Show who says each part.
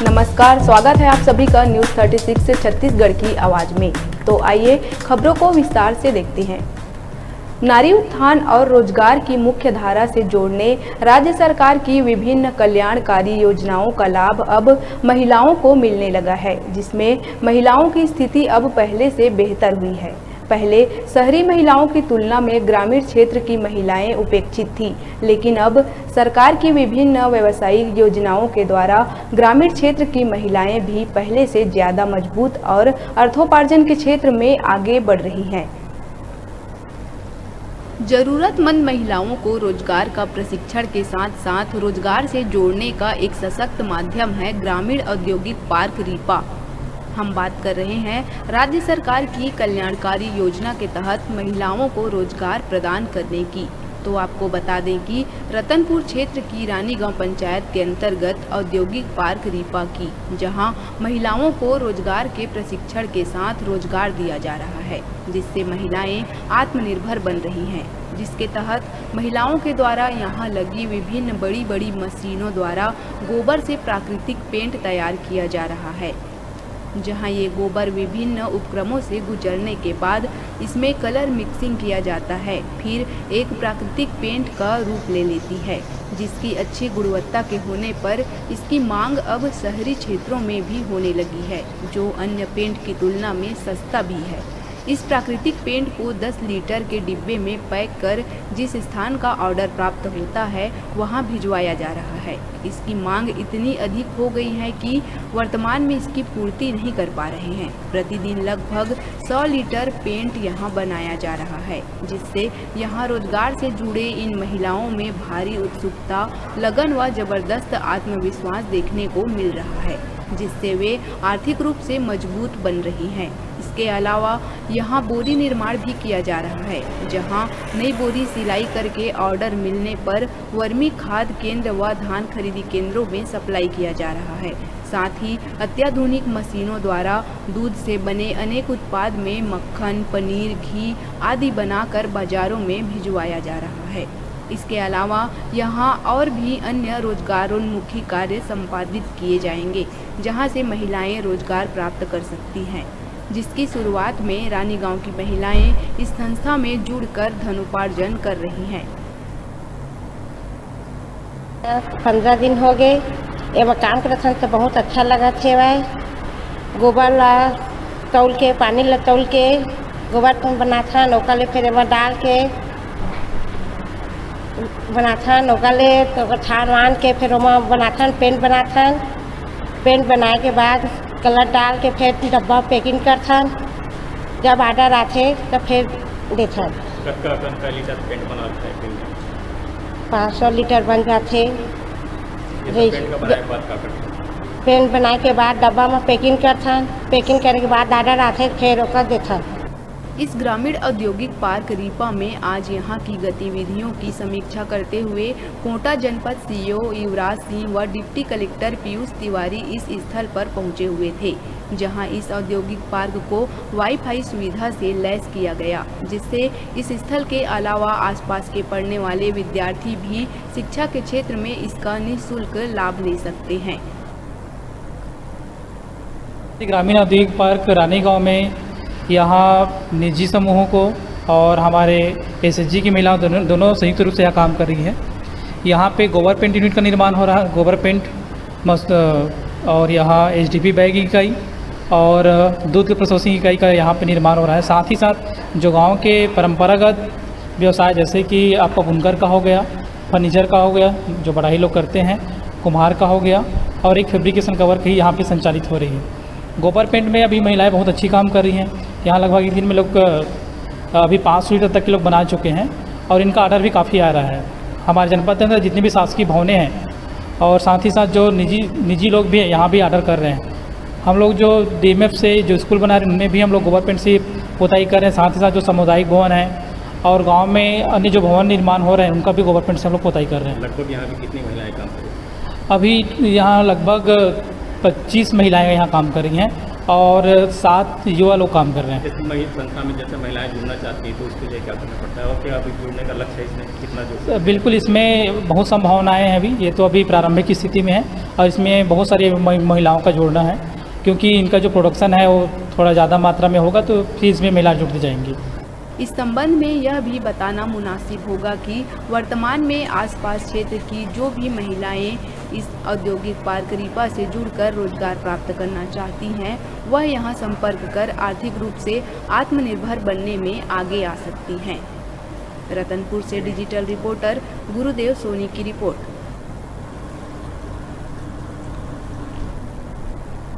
Speaker 1: नमस्कार, स्वागत है आप सभी का न्यूज़ 36 से छत्तीसगढ़ की आवाज़ में। तो आइए खबरों को विस्तार से देखते हैं। नारी उत्थान और रोजगार की मुख्य धारा से जोड़ने राज्य सरकार की विभिन्न कल्याणकारी योजनाओं का लाभ अब महिलाओं को मिलने लगा है, जिसमें महिलाओं की स्थिति अब पहले से बेहतर हुई है। पहले शहरी महिलाओं की तुलना में ग्रामीण क्षेत्र की महिलाएं उपेक्षित थीं, लेकिन अब सरकार की विभिन्न व्यावसायिक योजनाओं के द्वारा ग्रामीण क्षेत्र की महिलाएं भी पहले से ज़्यादा मजबूत और अर्थोपार्जन के क्षेत्र में आगे बढ़ रही हैं। जरूरतमंद महिलाओं को रोजगार का प्रशिक्षण के साथ साथ रोजगार से जोड़ने का एक सशक्त माध्यम है ग्रामीण औद्योगिक पार्क रीपा। हम बात कर रहे हैं राज्य सरकार की कल्याणकारी योजना के तहत महिलाओं को रोजगार प्रदान करने की। तो आपको बता दें कि रतनपुर क्षेत्र की रानीगांव पंचायत के अंतर्गत औद्योगिक पार्क रीपा की, जहां महिलाओं को रोजगार के प्रशिक्षण के साथ रोजगार दिया जा रहा है, जिससे महिलाएं आत्मनिर्भर बन रही हैं। जिसके तहत महिलाओं के द्वारा यहां लगी विभिन्न बड़ी बड़ी मशीनों द्वारा गोबर से प्राकृतिक पेंट तैयार किया जा रहा है, जहां ये गोबर विभिन्न उपक्रमों से गुजरने के बाद इसमें कलर मिक्सिंग किया जाता है, फिर एक प्राकृतिक पेंट का रूप ले लेती है, जिसकी अच्छी गुणवत्ता के होने पर इसकी मांग अब शहरी क्षेत्रों में भी होने लगी है, जो अन्य पेंट की तुलना में सस्ता भी है। इस प्राकृतिक पेंट को 10 लीटर के डिब्बे में पैक कर जिस स्थान का ऑर्डर प्राप्त होता है वहां भिजवाया जा रहा है। इसकी मांग इतनी अधिक हो गई है कि वर्तमान में इसकी पूर्ति नहीं कर पा रहे हैं। प्रतिदिन लगभग 100 लीटर पेंट यहां बनाया जा रहा है, जिससे यहां रोजगार से जुड़े इन महिलाओं में भारी उत्सुकता, लगन व जबरदस्त आत्मविश्वास देखने को मिल रहा है, जिससे वे आर्थिक रूप से मजबूत बन रही हैं। इसके अलावा यहाँ बोरी निर्माण भी किया जा रहा है, जहाँ नई बोरी सिलाई करके ऑर्डर मिलने पर वर्मी खाद केंद्र व धान खरीदी केंद्रों में सप्लाई किया जा रहा है। साथ ही अत्याधुनिक मशीनों द्वारा दूध से बने अनेक उत्पाद में मक्खन, पनीर, घी आदि बनाकर बाजारों में भिजवाया जा रहा है। इसके अलावा यहाँ और भी अन्य रोजगारोन्मुखी कार्य संपादित किए जाएंगे, जहाँ से महिलाएं रोजगार प्राप्त कर सकती हैं, जिसकी शुरुआत में रानीगांव की महिलाएं इस संस्था में जुड़कर धनोपार्जन कर रही हैं।
Speaker 2: 15 दिन हो गए एवं काम करत हन तो बहुत अच्छा लगा थे। गोबर ला तौल के, पानी ला तौल के गोबर तुम बनाथन, ओकले फिर एवं डाल के बनाथन, ओकले तो छान वान के फिर ओमा बनाथन, पेंट बनाथन। पेंट बनाए के बाद कलर डाल के फिर डब्बा पैकिंग करथन। जब ऑर्डर आथे तो फिर देथन। 500 लीटर बन जाते। पेंट बनाए के बाद डब्बा में पैकिंग करथन। पैकिंग करे के बाद ऑर्डर आथे फिर ओकर देथन।
Speaker 1: इस ग्रामीण औद्योगिक पार्क रीपा में आज यहां की गतिविधियों की समीक्षा करते हुए कोटा जनपद सीईओ युवराज सिंह व डिप्टी कलेक्टर पीयूष तिवारी इस स्थल पर पहुंचे हुए थे, जहां इस औद्योगिक पार्क को वाईफाई सुविधा से लैस किया गया, जिससे इस स्थल के अलावा आसपास के पढ़ने वाले विद्यार्थी भी शिक्षा के क्षेत्र में इसका निःशुल्क लाभ ले सकते हैं।
Speaker 3: ग्रामीण औद्योगिक पार्क रानीगांव में यहाँ निजी समूहों को और हमारे एसएचजी की महिलाओं दोनों संयुक्त रूप से यहाँ काम कर रही है। यहाँ पे गोबर पेंट यूनिट का निर्माण हो रहा है, गोबर पेंट मस्त, और यहाँ एचडीपी बैग इकाई और दूध के प्रोसेसिंग इकाई का यहाँ पे निर्माण हो रहा है। साथ ही साथ जो गांव के परंपरागत व्यवसाय जैसे कि आपका बुनकर का हो गया, फर्नीचर का हो गया जो बड़ा ही लोग करते हैं, कुम्हार का हो गया, और एक फैब्रिकेशन कवर की यहाँ पे संचालित हो रही है। गोबर पेंट में अभी महिलाएं बहुत अच्छी काम कर रही हैं। यहाँ लगभग एक दिन में लोग अभी 500 लीटर तक के लोग बना चुके हैं और इनका ऑर्डर भी काफ़ी आ रहा है। हमारे जनपद के अंदर जितनी भी शासकीय भवनें हैं और साथ ही साथ जो निजी लोग भी हैं यहाँ भी ऑर्डर कर रहे हैं। हम लोग जो डीएमएफ से जो स्कूल बना रहे हैं उनमें भी हम लोग गोबर पेंट से पोताई कर रहे हैं। साथ ही साथ जो सामुदायिक भवन है और गाँव में अन्य जो भवन निर्माण हो रहे हैं उनका भी गोबर पेंट से हम लोग पोताई कर रहे हैं।
Speaker 4: लगभग यहाँ भी कितनी महिलाएँ काम कर रही हैं?
Speaker 3: अभी यहाँ लगभग 25 महिलाएं यहाँ काम कर रही हैं और 7 युवा लोग काम कर रहे हैं।
Speaker 4: जैसे संस्था में जैसे महिलाएं जुड़ना चाहती हैं तो उसके लिए क्या करना पड़ता है और क्या अभी जुड़ने का लक्ष्य है, इसमें कितना जुड़?
Speaker 3: बिल्कुल, इसमें बहुत संभावनाएं हैं। अभी ये तो अभी प्रारंभिक स्थिति में है और इसमें बहुत सारी महिलाओं का जोड़ना है, क्योंकि इनका जो प्रोडक्शन है वो थोड़ा ज़्यादा मात्रा में होगा, तो फिर इसमें महिला जुड़ जाएंगी।
Speaker 1: इस संबंध में यह भी बताना मुनासिब होगा कि वर्तमान में आसपास क्षेत्र की जो भी महिलाएं इस औद्योगिक पार्क रीपा से जुड़कर रोजगार प्राप्त करना चाहती हैं, वह यहां संपर्क कर आर्थिक रूप से आत्मनिर्भर बनने में आगे आ सकती हैं। रतनपुर से डिजिटल रिपोर्टर गुरुदेव सोनी की रिपोर्ट।